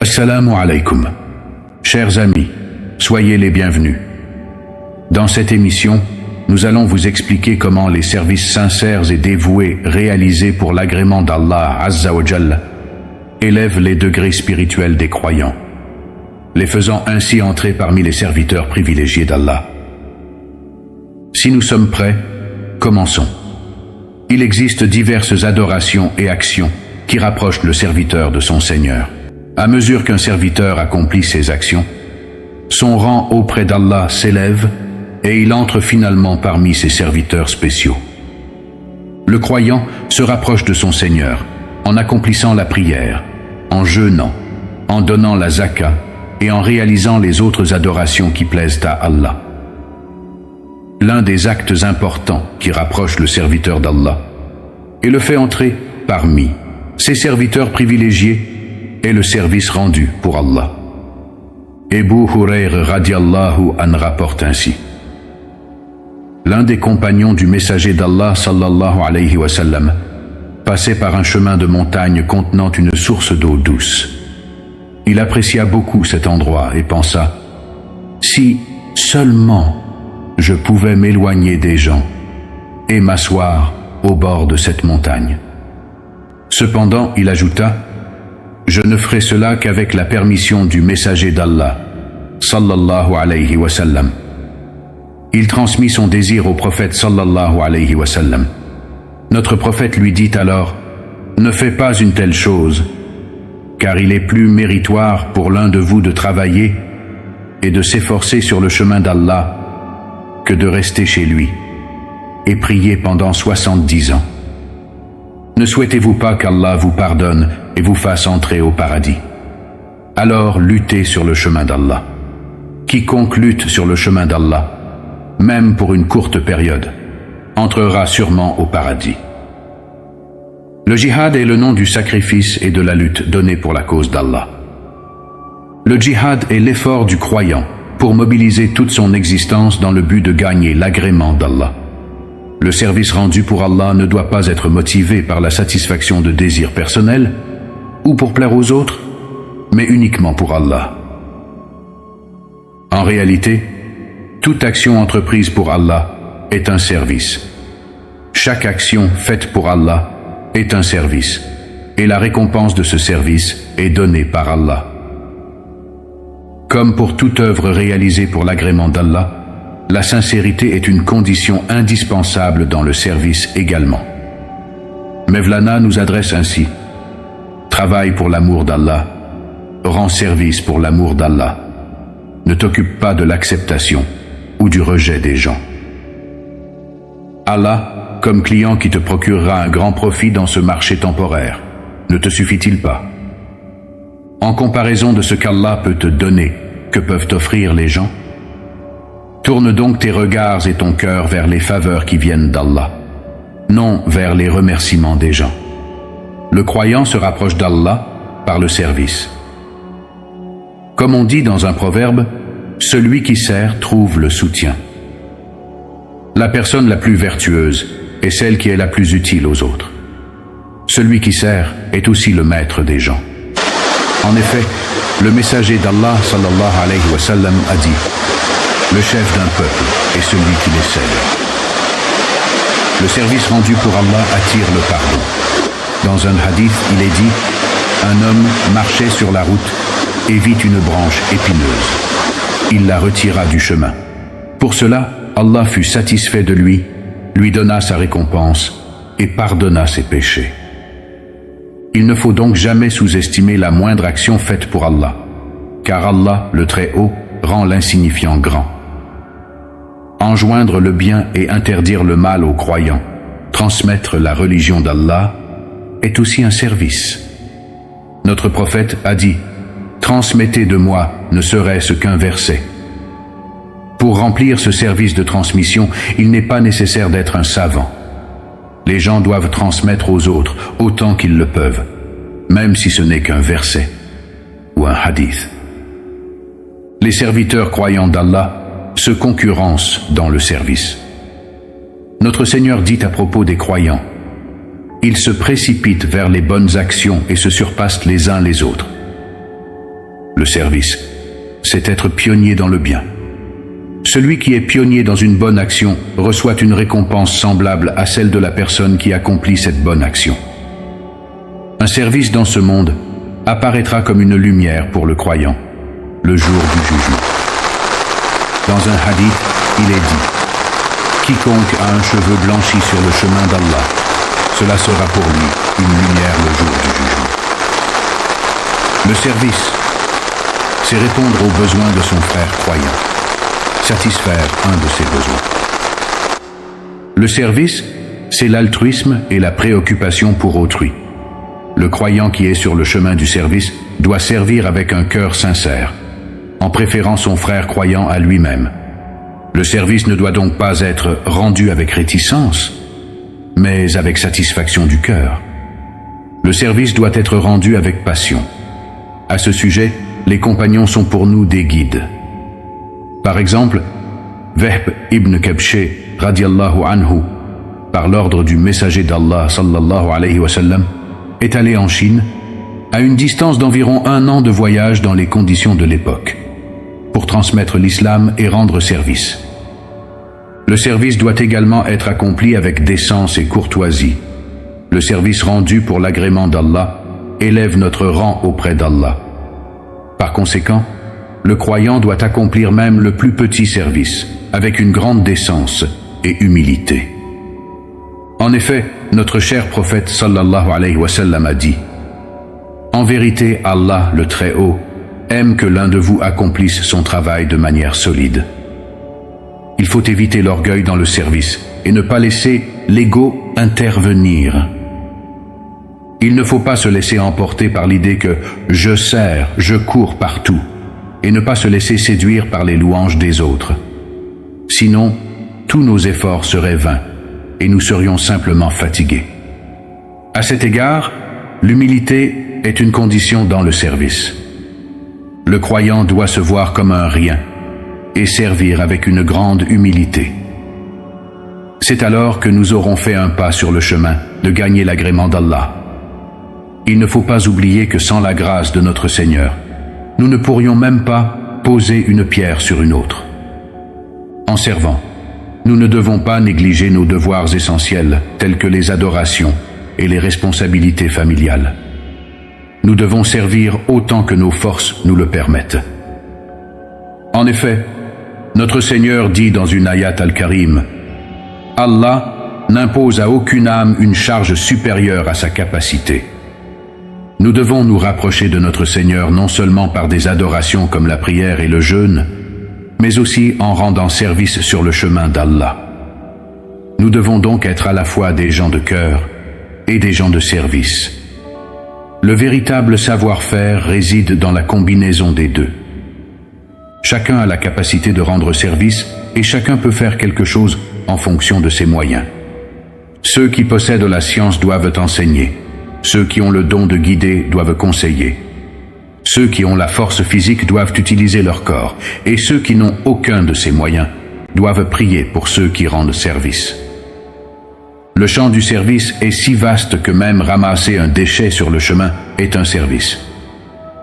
Assalamu alaikum. Chers amis, soyez les bienvenus. Dans cette émission, nous allons vous expliquer comment les services sincères et dévoués réalisés pour l'agrément d'Allah Azza wa Jalla élèvent les degrés spirituels des croyants, les faisant ainsi entrer parmi les serviteurs privilégiés d'Allah. Si nous sommes prêts, commençons. Il existe diverses adorations et actions qui rapprochent le serviteur de son Seigneur. À mesure qu'un serviteur accomplit ses actions, son rang auprès d'Allah s'élève et il entre finalement parmi ses serviteurs spéciaux. Le croyant se rapproche de son Seigneur en accomplissant la prière, en jeûnant, en donnant la zaka et en réalisant les autres adorations qui plaisent à Allah. L'un des actes importants qui rapproche le serviteur d'Allah et le fait entrer parmi ses serviteurs privilégiés est le service rendu pour Allah. Abu Hurayra radiallahu an rapporte ainsi: l'un des compagnons du messager d'Allah sallallahu alayhi wa sallam passait par un chemin de montagne contenant une source d'eau douce. Il apprécia beaucoup cet endroit et pensa: si seulement je pouvais m'éloigner des gens et m'asseoir au bord de cette montagne. Cependant, il ajouta: je ne ferai cela qu'avec la permission du messager d'Allah, sallallahu alayhi wa sallam. Il transmit son désir au prophète sallallahu alayhi wa sallam. Notre prophète lui dit alors: ne fais pas une telle chose, car il est plus méritoire pour l'un de vous de travailler et de s'efforcer sur le chemin d'Allah que de rester chez lui et prier pendant 70 ans. Ne souhaitez-vous pas qu'Allah vous pardonne et vous fasse entrer au paradis? Alors luttez sur le chemin d'Allah. Quiconque lutte sur le chemin d'Allah, même pour une courte période, entrera sûrement au paradis. Le djihad est le nom du sacrifice et de la lutte donnée pour la cause d'Allah. Le djihad est l'effort du croyant pour mobiliser toute son existence dans le but de gagner l'agrément d'Allah. Le service rendu pour Allah ne doit pas être motivé par la satisfaction de désirs personnels ou pour plaire aux autres, mais uniquement pour Allah. En réalité, toute action entreprise pour Allah est un service. Chaque action faite pour Allah est un service, et la récompense de ce service est donnée par Allah. Comme pour toute œuvre réalisée pour l'agrément d'Allah, la sincérité est une condition indispensable dans le service également. Mevlana nous adresse ainsi: travaille pour l'amour d'Allah, rends service pour l'amour d'Allah, ne t'occupe pas de l'acceptation ou du rejet des gens. Allah, comme client qui te procurera un grand profit dans ce marché temporaire, ne te suffit-il pas? En comparaison de ce qu'Allah peut te donner, que peuvent t'offrir les gens? Tourne donc tes regards et ton cœur vers les faveurs qui viennent d'Allah, non vers les remerciements des gens. Le croyant se rapproche d'Allah par le service. Comme on dit dans un proverbe, celui qui sert trouve le soutien. La personne la plus vertueuse est celle qui est la plus utile aux autres. Celui qui sert est aussi le maître des gens. En effet, le messager d'Allah sallallahu alayhi wa sallam a dit: le chef d'un peuple est celui qui les sert. Le service rendu pour Allah attire le pardon. Dans un hadith, il est dit: un homme marchait sur la route et vit une branche épineuse. Il la retira du chemin. Pour cela, Allah fut satisfait de lui donna sa récompense et pardonna ses péchés. Il ne faut donc jamais sous-estimer la moindre action faite pour Allah, car Allah, le Très-Haut, rend l'insignifiant grand. Enjoindre le bien et interdire le mal aux croyants, transmettre la religion d'Allah, est aussi un service. Notre prophète a dit: transmettez de moi ne serait-ce qu'un verset. Pour remplir ce service de transmission, il n'est pas nécessaire d'être un savant. Les gens doivent transmettre aux autres autant qu'ils le peuvent, même si ce n'est qu'un verset ou un hadith. Les serviteurs croyants d'Allah se concurrencent dans le service. Notre Seigneur dit à propos des croyants: ils se précipitent vers les bonnes actions et se surpassent les uns les autres. le service, c'est être pionnier dans le bien. Celui qui est pionnier dans une bonne action reçoit une récompense semblable à celle de la personne qui accomplit cette bonne action. Un service dans ce monde apparaîtra comme une lumière pour le croyant, le jour du jugement. Dans un hadith, il est dit « Quiconque a un cheveu blanchi sur le chemin d'Allah, cela sera pour lui une lumière le jour du jugement. » Le service, c'est répondre aux besoins de son frère croyant, satisfaire un de ses besoins. Le service, c'est l'altruisme et la préoccupation pour autrui. Le croyant qui est sur le chemin du service doit servir avec un cœur sincère, en préférant son frère croyant à lui-même. Le service ne doit donc pas être rendu avec réticence, mais avec satisfaction du cœur. Le service doit être rendu avec passion. À ce sujet, les compagnons sont pour nous des guides. Par exemple, Wahb ibn Kabshé, radiallahu anhu, par l'ordre du messager d'Allah, sallallahu alayhi wa sallam, est allé en Chine, à une distance d'environ 1 an de voyage dans les conditions de l'époque, pour transmettre l'islam et rendre service. Le service doit également être accompli avec décence et courtoisie. Le service rendu pour l'agrément d'Allah élève notre rang auprès d'Allah. Par conséquent, le croyant doit accomplir même le plus petit service, avec une grande décence et humilité. En effet, notre cher prophète sallallahu alayhi wa sallam a dit « En vérité, Allah, le Très-Haut, aime que l'un de vous accomplisse son travail de manière solide. » Il faut éviter l'orgueil dans le service et ne pas laisser l'ego intervenir. Il ne faut pas se laisser emporter par l'idée que je sers, je cours partout, et ne pas se laisser séduire par les louanges des autres. Sinon, tous nos efforts seraient vains et nous serions simplement fatigués. À cet égard, l'humilité est une condition dans le service. Le croyant doit se voir comme un rien et servir avec une grande humilité. C'est alors que nous aurons fait un pas sur le chemin de gagner l'agrément d'Allah. Il ne faut pas oublier que sans la grâce de notre Seigneur, nous ne pourrions même pas poser une pierre sur une autre. En servant, nous ne devons pas négliger nos devoirs essentiels tels que les adorations et les responsabilités familiales. Nous devons servir autant que nos forces nous le permettent. En effet, notre Seigneur dit dans une ayat al-Karim « Allah n'impose à aucune âme une charge supérieure à sa capacité. » Nous devons nous rapprocher de notre Seigneur non seulement par des adorations comme la prière et le jeûne, mais aussi en rendant service sur le chemin d'Allah. Nous devons donc être à la fois des gens de cœur et des gens de service. Le véritable savoir-faire réside dans la combinaison des deux. Chacun a la capacité de rendre service et chacun peut faire quelque chose en fonction de ses moyens. Ceux qui possèdent la science doivent enseigner. Ceux qui ont le don de guider doivent conseiller. Ceux qui ont la force physique doivent utiliser leur corps. Et ceux qui n'ont aucun de ces moyens doivent prier pour ceux qui rendent service. Le champ du service est si vaste que même ramasser un déchet sur le chemin est un service.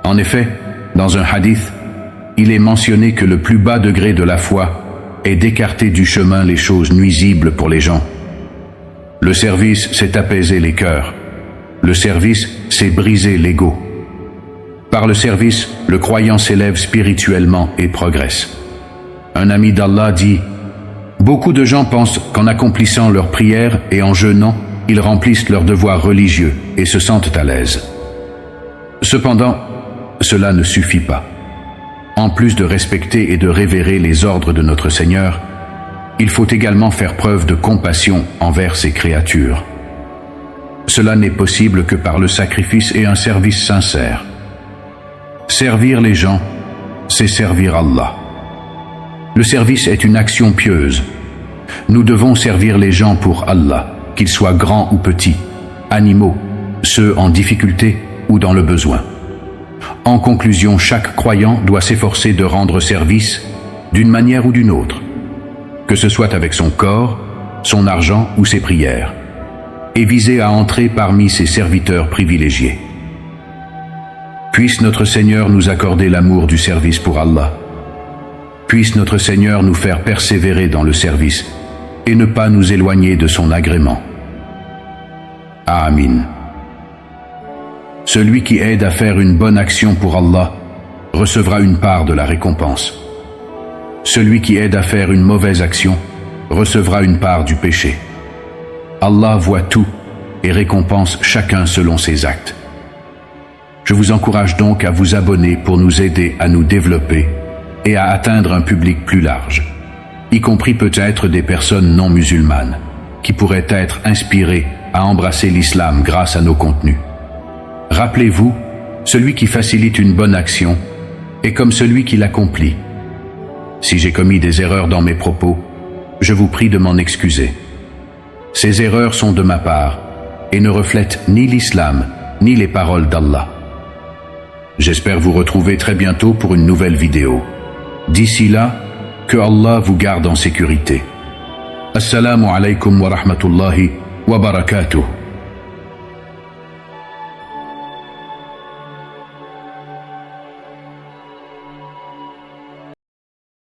En effet, dans un hadith, il est mentionné que le plus bas degré de la foi est d'écarter du chemin les choses nuisibles pour les gens. Le service, c'est apaiser les cœurs. Le service, c'est briser l'ego. Par le service, le croyant s'élève spirituellement et progresse. Un ami d'Allah dit « Beaucoup de gens pensent qu'en accomplissant leurs prières et en jeûnant, ils remplissent leurs devoirs religieux et se sentent à l'aise. Cependant, cela ne suffit pas. En plus de respecter et de révérer les ordres de notre Seigneur, il faut également faire preuve de compassion envers ses créatures. Cela n'est possible que par le sacrifice et un service sincère. Servir les gens, c'est servir Allah. Le service est une action pieuse. Nous devons servir les gens pour Allah, qu'ils soient grands ou petits, animaux, ceux en difficulté ou dans le besoin. En conclusion, chaque croyant doit s'efforcer de rendre service d'une manière ou d'une autre, que ce soit avec son corps, son argent ou ses prières, et viser à entrer parmi ses serviteurs privilégiés. Puisse notre Seigneur nous accorder l'amour du service pour Allah. Puisse notre Seigneur nous faire persévérer dans le service et ne pas nous éloigner de son agrément. Amin. Celui qui aide à faire une bonne action pour Allah recevra une part de la récompense. Celui qui aide à faire une mauvaise action recevra une part du péché. Allah voit tout et récompense chacun selon ses actes. Je vous encourage donc à vous abonner pour nous aider à nous développer et à atteindre un public plus large, y compris peut-être des personnes non musulmanes, qui pourraient être inspirées à embrasser l'islam grâce à nos contenus. Rappelez-vous, celui qui facilite une bonne action est comme celui qui l'accomplit. Si j'ai commis des erreurs dans mes propos, je vous prie de m'en excuser. Ces erreurs sont de ma part et ne reflètent ni l'islam, ni les paroles d'Allah. J'espère vous retrouver très bientôt pour une nouvelle vidéo. D'ici là, que Allah vous garde en sécurité. Assalamu alaikum wa rahmatullahi wa barakatuh.